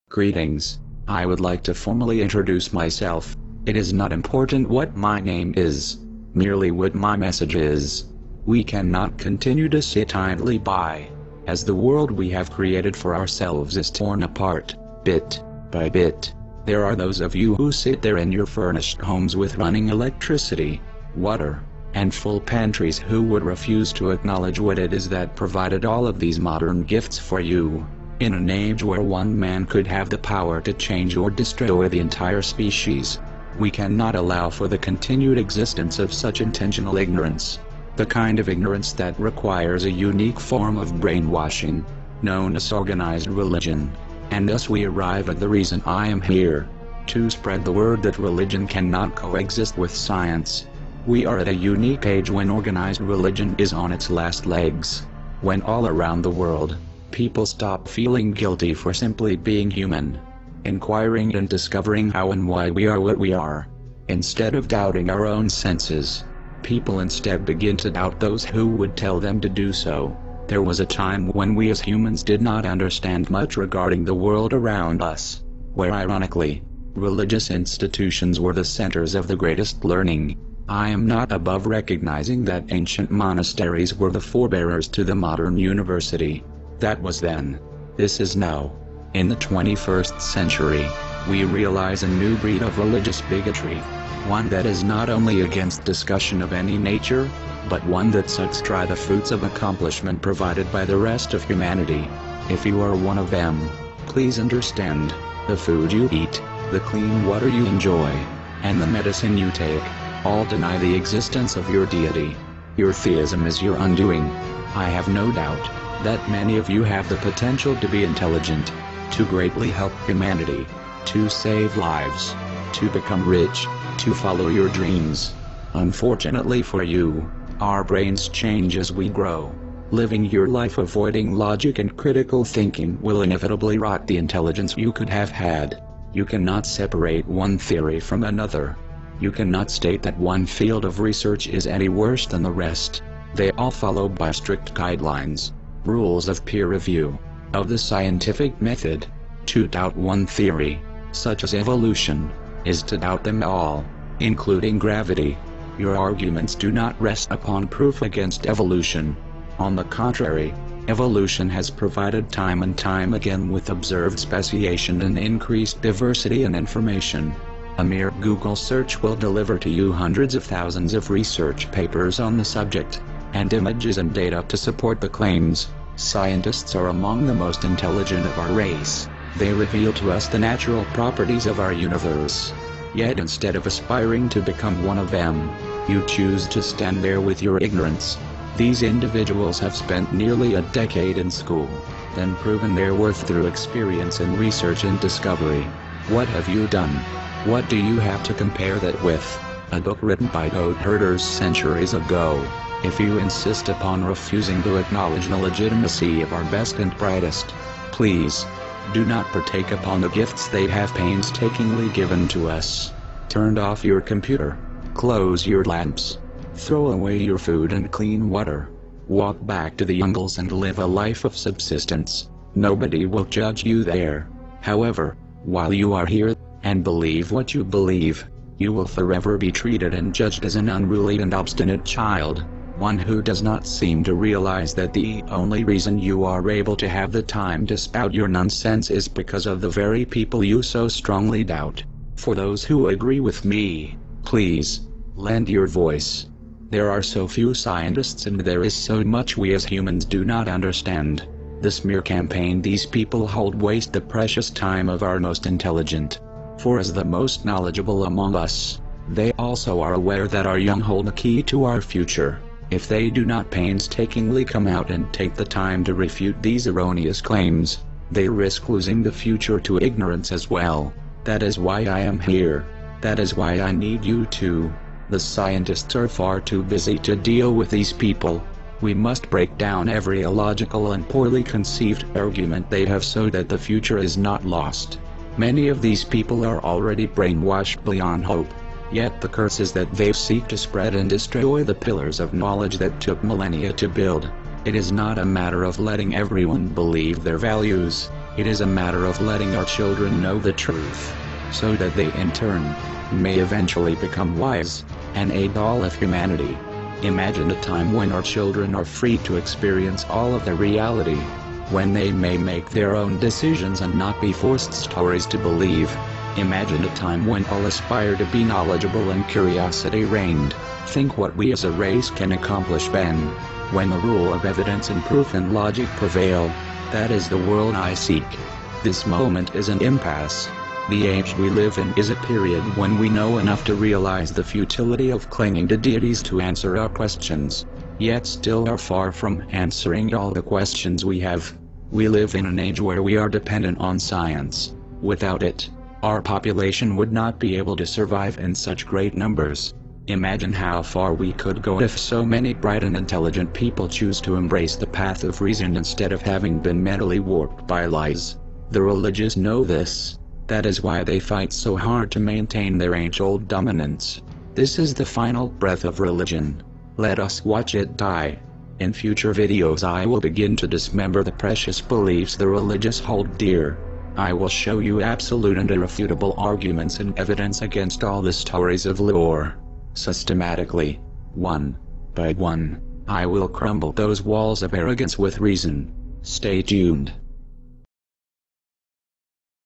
Greetings. I would like to formally introduce myself. It is not important what my name is, merely what my message is. We cannot continue to sit idly by, as the world we have created for ourselves is torn apart, bit by bit. There are those of you who sit there in your furnished homes with running electricity, water, and full pantries who would refuse to acknowledge what it is that provided all of these modern gifts for you. In an age where one man could have the power to change or destroy the entire species, we cannot allow for the continued existence of such intentional ignorance. The kind of ignorance that requires a unique form of brainwashing, known as organized religion. And thus we arrive at the reason I am here. To spread the word that religion cannot coexist with science. We are at a unique age when organized religion is on its last legs. When all around the world, people stop feeling guilty for simply being human, inquiring and discovering how and why we are what we are. Instead of doubting our own senses, people instead begin to doubt those who would tell them to do so. There was a time when we as humans did not understand much regarding the world around us, where ironically, religious institutions were the centers of the greatest learning. I am not above recognizing that ancient monasteries were the forebearers to the modern university. That was then. This is now. In the 21st century, we realize a new breed of religious bigotry. One that is not only against discussion of any nature, but one that sucks dry the fruits of accomplishment provided by the rest of humanity. If you are one of them, please understand, the food you eat, the clean water you enjoy, and the medicine you take, all deny the existence of your deity. Your theism is your undoing. I have no doubt that many of you have the potential to be intelligent, to greatly help humanity, to save lives, to become rich, to follow your dreams. Unfortunately for you, our brains change as we grow. Living your life avoiding logic and critical thinking will inevitably rot the intelligence you could have had. You cannot separate one theory from another. You cannot state that one field of research is any worse than the rest. They all follow by strict guidelines, rules of peer review, of the scientific method. To doubt one theory, such as evolution, is to doubt them all, including gravity. Your arguments do not rest upon proof against evolution. On the contrary, evolution has provided time and time again with observed speciation and increased diversity in information. A mere Google search will deliver to you hundreds of thousands of research papers on the subject, and images and data to support the claims. Scientists are among the most intelligent of our race. They reveal to us the natural properties of our universe. Yet instead of aspiring to become one of them, you choose to stand there with your ignorance. These individuals have spent nearly a decade in school, then proven their worth through experience in research and discovery. What have you done? What do you have to compare that with? A book written by goat herders centuries ago. If you insist upon refusing to acknowledge the legitimacy of our best and brightest, please do not partake upon the gifts they have painstakingly given to us. Turn off your computer, close your lamps, throw away your food and clean water, walk back to the jungles and live a life of subsistence. Nobody will judge you there. However, while you are here, and believe what you believe, you will forever be treated and judged as an unruly and obstinate child. One who does not seem to realize that the only reason you are able to have the time to spout your nonsense is because of the very people you so strongly doubt. For those who agree with me, please, lend your voice. There are so few scientists and there is so much we as humans do not understand. The smear campaign these people hold waste the precious time of our most intelligent. For as the most knowledgeable among us, they also are aware that our young hold the key to our future. If they do not painstakingly come out and take the time to refute these erroneous claims, they risk losing the future to ignorance as well. That is why I am here. That is why I need you too. The scientists are far too busy to deal with these people. We must break down every illogical and poorly conceived argument they have so that the future is not lost. Many of these people are already brainwashed beyond hope. Yet the curse is that they seek to spread and destroy the pillars of knowledge that took millennia to build. It is not a matter of letting everyone believe their values. It is a matter of letting our children know the truth, so that they in turn may eventually become wise and aid all of humanity. Imagine a time when our children are free to experience all of the reality, when they may make their own decisions and not be forced stories to believe. Imagine a time when all aspire to be knowledgeable and curiosity reigned. Think what we as a race can accomplish then, when the rule of evidence and proof and logic prevail. That is the world I seek. This moment is an impasse. The age we live in is a period when we know enough to realize the futility of clinging to deities to answer our questions, yet still are far from answering all the questions we have. We live in an age where we are dependent on science. Without it, our population would not be able to survive in such great numbers. Imagine how far we could go if so many bright and intelligent people choose to embrace the path of reason instead of having been mentally warped by lies. The religious know this. That is why they fight so hard to maintain their age-old dominance. This is the final breath of religion. Let us watch it die. In future videos I will begin to dismember the precious beliefs the religious hold dear. I will show you absolute and irrefutable arguments and evidence against all the stories of lore. Systematically, one by one, I will crumble those walls of arrogance with reason. Stay tuned.